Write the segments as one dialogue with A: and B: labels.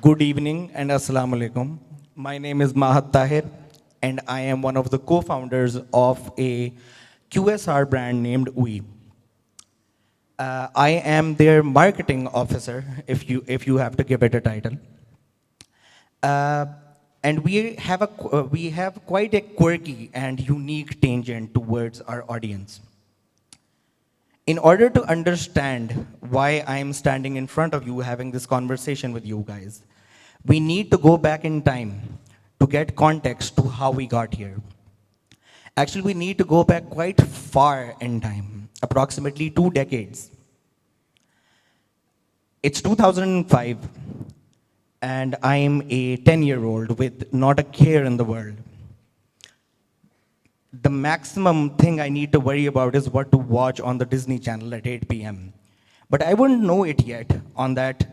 A: Good evening and Assalamu alaikum. My name is Mahd Tahir and I am one of the co-founders of a QSR brand named UI. I am their marketing officer, if you have to give it a title. Uh, and we have quite a quirky and unique tangent towards our audience. In order to understand why I'm standing in front of you having this conversation with you guys, we need to go back in time to get context to how we got here. Actually, we need to go back quite far in time, approximately 2 decades. It's 2005, and I'm a 10-year-old with not a care in the world. The maximum thing I need to worry about is what to watch on the Disney Channel at 8 p.m. But I wouldn't know it yet on that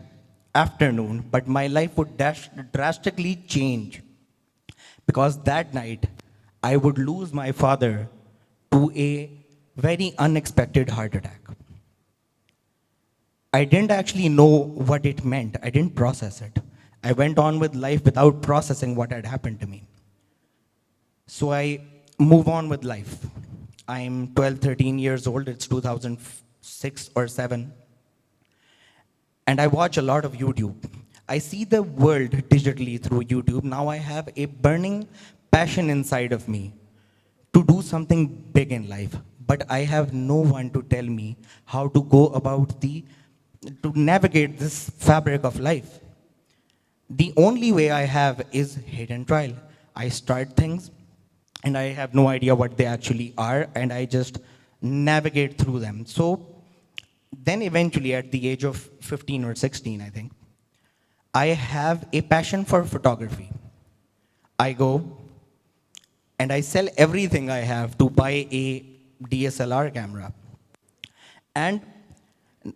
A: afternoon, but my life would drastically change because that night I would lose my father to a very unexpected heart attack. I didn't actually know what it meant. I didn't process it. I went on with life without processing what had happened to me. So I move on with life. I'm 12, 13 years old. It's 2006 or 7. And I watch a lot of YouTube. I see the world digitally through YouTube. Now I have a burning passion inside of me to do something big in life. But I have no one to tell me how to go about to navigate this fabric of life. The only way I have is hit and trial. I start things, and I have no idea what they actually are, and I just navigate through them. So then eventually at the age of 15 or 16, I think, I have a passion for photography. I go and I sell everything I have to buy a DSLR camera. And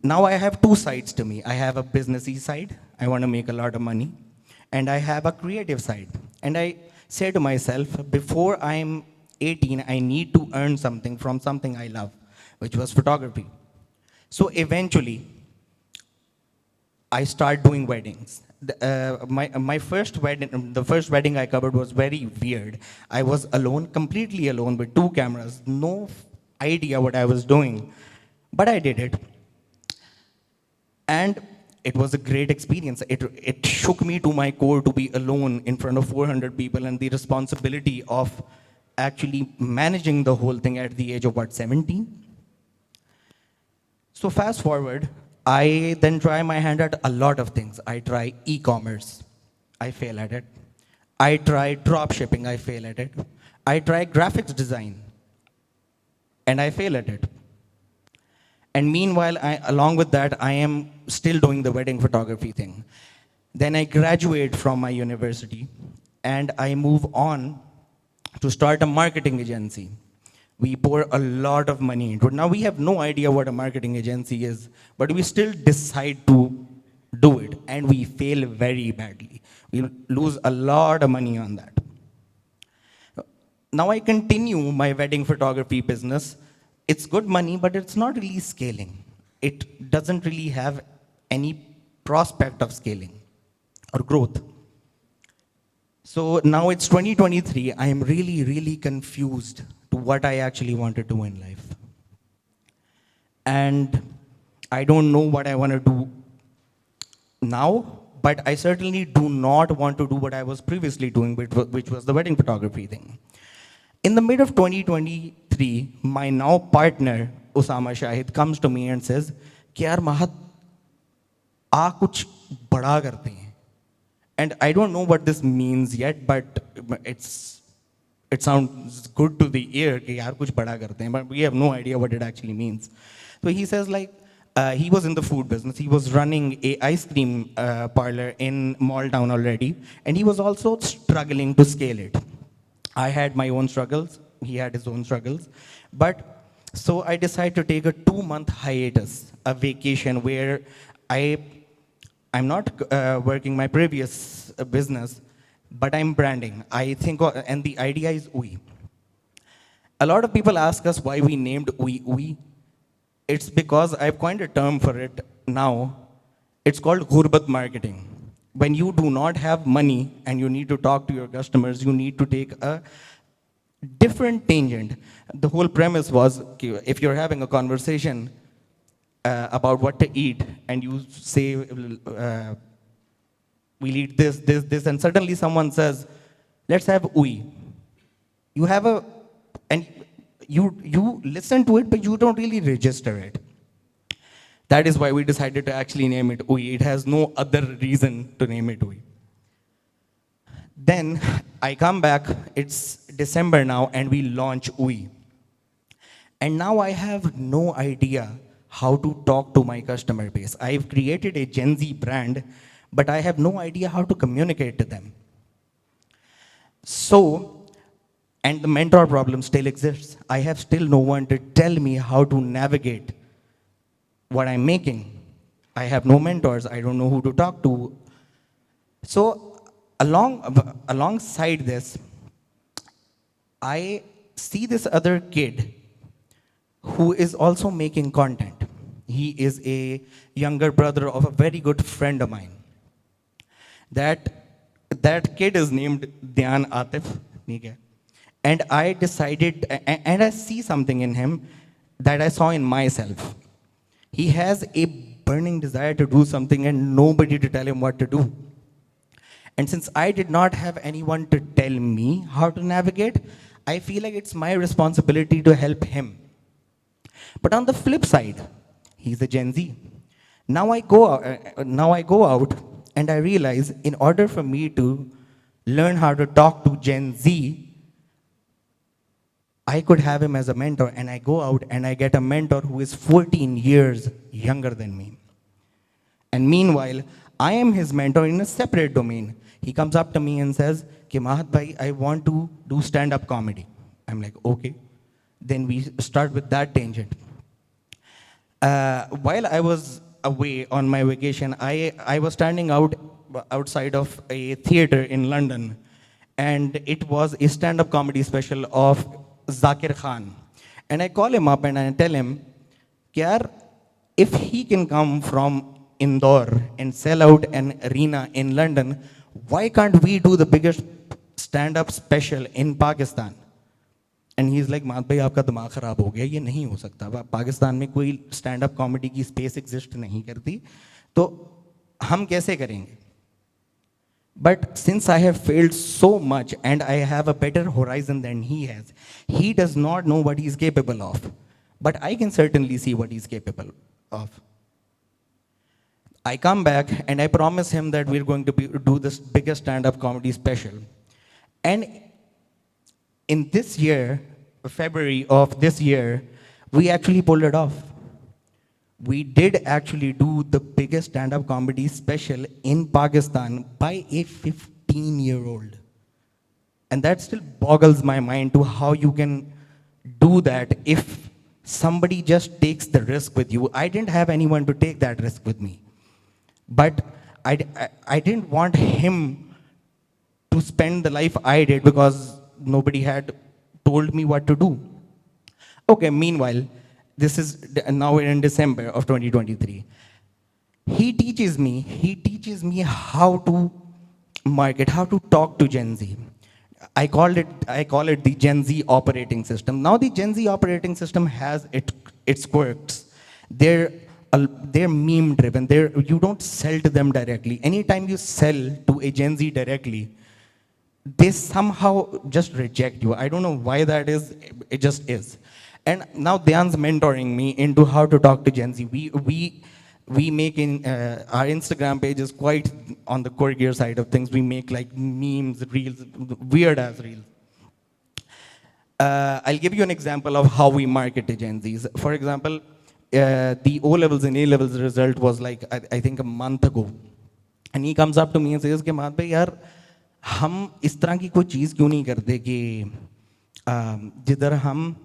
A: now I have two sides to me. I have a businessy side, I want to make a lot of money, and I have a creative side. And I say to myself, before I'm 18, I need to earn something from something I love, which was photography. So eventually, I start doing weddings. My first wedding, the first wedding I covered was very weird. I was alone, completely alone with two cameras, no idea what I was doing, but I did it. And it was a great experience. It shook me to my core to be alone in front of 400 people and the responsibility of actually managing the whole thing at the age of, what, 17? So fast forward, I then try my hand at a lot of things. I try e-commerce, I fail at it. I try drop shipping, I fail at it. I try graphics design, and I fail at it. And meanwhile, along with that, I am still doing the wedding photography thing. Then I graduate from my university, and I move on to start a marketing agency. We pour a lot of money into it. Now we have no idea what a marketing agency is, but we still decide to do it, and we fail very badly. We lose a lot of money on that. Now I continue my wedding photography business. It's good money, but it's not really scaling. It doesn't really have any prospect of scaling or growth. So now it's 2023. I am really, really confused to what I actually want to do in life. And I don't know what I want to do now, but I certainly do not want to do what I was previously doing, which was the wedding photography thing. In the mid of 2023, my now partner, Usama Shahid, comes to me and says, कि यार महत, आ कुछ बड़ा करते हैं. And I don't know what this means yet, but it sounds good to the ear कि यार कुछ बड़ा करते हैं, but we have no idea what it actually means. So he says he was in the food business. He was running a ice cream parlor in Mall Town already, and he was also struggling to scale it. I had my own struggles, he had his own struggles. But so I decided to take a 2-month hiatus, a vacation where I'm not working my previous business, but I'm branding. I think, and the idea is UI. A lot of people ask us why we named UI. It's because I've coined a term for it now. It's called ghurbat marketing. when you do not have money and you need to talk to your customers, you need to take a different tangent. The whole premise was, if you're having a conversation about what to eat, and you say, we'll eat this, this, this, and suddenly someone says, let's have ui. You have a, and you listen to it, but you don't really register it. That is why we decided to actually name it ui. It has no other reason to name it ui. Then I come back, it's December now, and we launch ui. And now I have no idea how to talk to my customer base. I've created a Gen Z brand, but I have no idea how to communicate to them. So, and the mentor problem still exists. I have still no one to tell me how to navigate what I'm making. I have no mentors. I don't know who to talk to. So, alongside this, I see this other kid who is also making content. He is a younger brother of a very good friend of mine. That kid is named Dhyan Atif. And I decided, and I see something in him that I saw in myself. He has a burning desire to do something and nobody to tell him what to do. And since I did not have anyone to tell me how to navigate, I feel like it's my responsibility to help him. But on the flip side, he's a Gen Z. Now I go out and I realize, in order for me to learn how to talk to Gen Z, I could have him as a mentor, and I go out and I get a mentor who is 14 years younger than me. And meanwhile, I am his mentor in a separate domain. He comes up to me and says, Mahd bhai, I want to do stand-up comedy. I'm like, okay. Then we start with that tangent. While I was away on my vacation, I was standing outside of a theater in London, and it was a stand-up comedy special of Zakir Khan. And I call him up and I tell him, Kyar, if he can come from Indore and sell out an arena in London, why can't we do the biggest stand-up special in Pakistan? And he's like, Mahd bhai, aapka dimag kharab ho gaya, ye nahi ho sakta. Pakistan mein koi stand-up comedy ki space exist nahi karti. To hum kaise karenge? But since I have failed so much and I have a better horizon than he has, he does not know what he's capable of. But I can certainly see what he's capable of. I come back and I promise him that we're going to do this biggest stand-up comedy special. And in this year, February of this year, we actually pulled it off. We did actually do the biggest stand-up comedy special in Pakistan by a 15-year-old. And that still boggles my mind to how you can do that if somebody just takes the risk with you. I didn't have anyone to take that risk with me. But I didn't want him to spend the life I did because nobody had told me what to do. Okay, meanwhile, this is now in December of 2023. He teaches me how to market, how to talk to Gen Z. I call it the Gen Z operating system. Now the Gen Z operating system has its quirks. They're meme driven. You don't sell to them directly. Anytime you sell to a Gen Z directly, they somehow just reject you. I don't know why that is. It just is. And now Dhyan's mentoring me into how to talk to Gen Z. We make our Instagram page is quite on the courier side of things. We make like memes, reels, weird as reels. I'll give you an example of how we market to Gen Zs. For example, the O-levels and A-levels result was like, I think a month ago. And he comes up to me and says, Mahd bhai, yaar, हम इस तरह की कोई चीज़ क्यों नहीं करते कि जिधर हम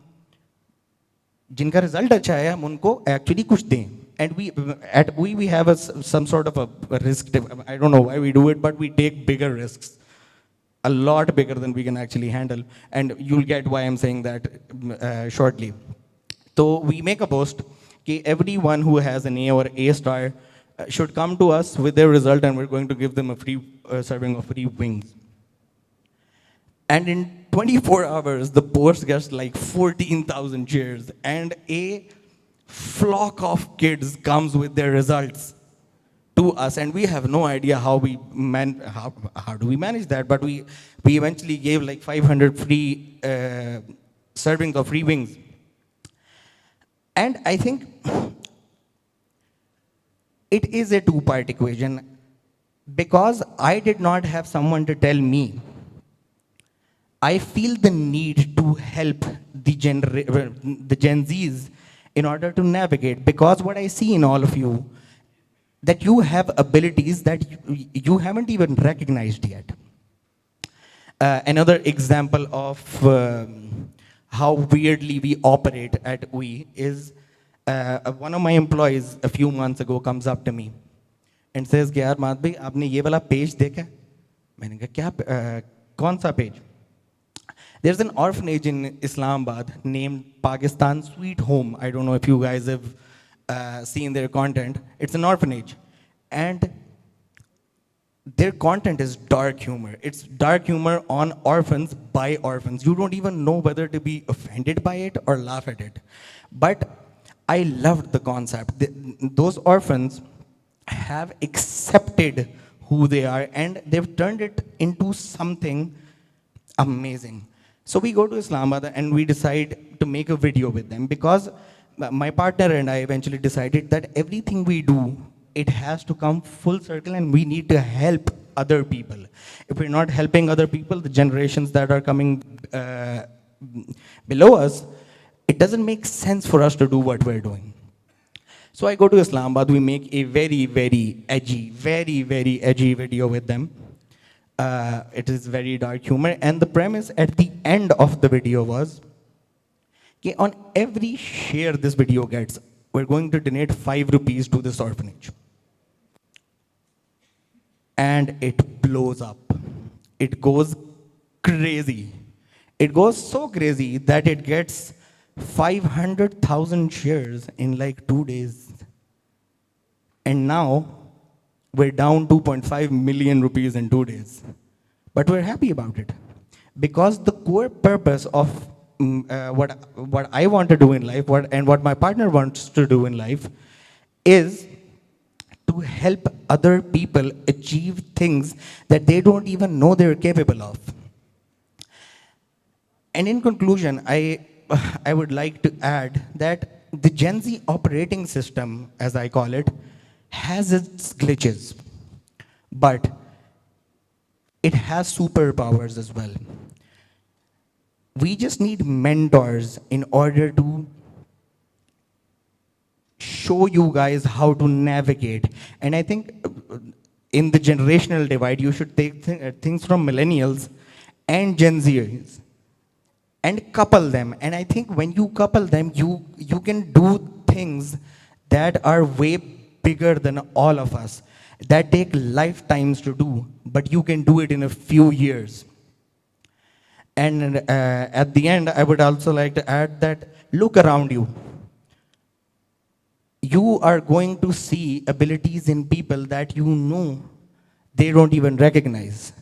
A: जिनका रिजल्ट अच्छा है हम उनको एक्चुअली कुछ दें. And we have some sort of a risk. I don't know why we do it, but we take bigger risks, a lot bigger than we can actually handle. And you'll get why I'm saying that shortly. So we make a post that everyone who has an A or A star should come to us with their result, and we're going to give them a free serving of free wings. And in 24 hours, the post gets like 14,000 shares, and a flock of kids comes with their results to us, and we have no idea how how do we manage that, but we eventually gave like 500 free servings of free wings. And I think it is a two-part equation, because I did not have someone to tell me. I feel the need to help the Gen Zs in order to navigate, because what I see in all of you, that you have abilities that you haven't even recognized yet. Another example of how weirdly we operate at we is one of my employees a few months ago comes up to me and says, "यार माद भाई, आपने ये वाला page देखा?" मैंने कहा, "क्या? कौन सा page?" There's an orphanage in Islamabad named Pakistan Sweet Home. I don't know if you guys have seen their content. It's an orphanage. And their content is dark humor. It's dark humor on orphans by orphans. You don't even know whether to be offended by it or laugh at it. But I loved the concept. Those orphans have accepted who they are, and they've turned it into something amazing. So we go to Islamabad and we decide to make a video with them, because my partner and I eventually decided that everything we do, it has to come full circle, and we need to help other people. If we're not helping other people, the generations that are coming below us, it doesn't make sense for us to do what we're doing. So I go to Islamabad, we make a very, very edgy video with them. It is very dark humor, and the premise at the end of the video was, okay, on every share this video gets, we're going to donate 5 rupees to this orphanage. And it blows up. It goes crazy. It goes so crazy that it gets 500,000 shares in like 2 days. And now we're down 2.5 million rupees in 2 days. But we're happy about it, because the core purpose of what I want to do in life, and what my partner wants to do in life, is to help other people achieve things that they don't even know they're capable of. And in conclusion, I would like to add that the Gen Z operating system, as I call it, has its glitches, but it has superpowers as well. We just need mentors in order to show you guys how to navigate. And I think in the generational divide, you should take things from millennials and Gen Zers and couple them. And I think when you couple them, you can do things that are way bigger than all of us, that take lifetimes to do, but you can do it in a few years. And at the end, I would also like to add that look around you. You are going to see abilities in people that you know they don't even recognize.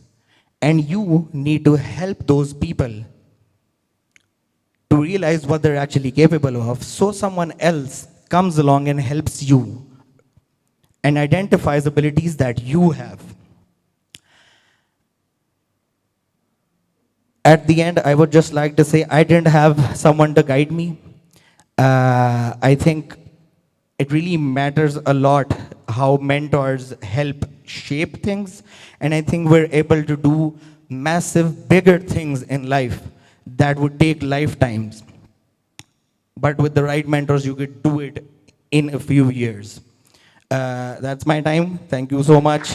A: And you need to help those people to realize what they're actually capable of, so someone else comes along and helps you and identifies abilities that you have. At the end, I would just like to say I didn't have someone to guide me. I think it really matters a lot how mentors help shape things, and I think we're able to do massive, bigger things in life that would take lifetimes. But with the right mentors, you could do it in a few years. That's my time. Thank you so much.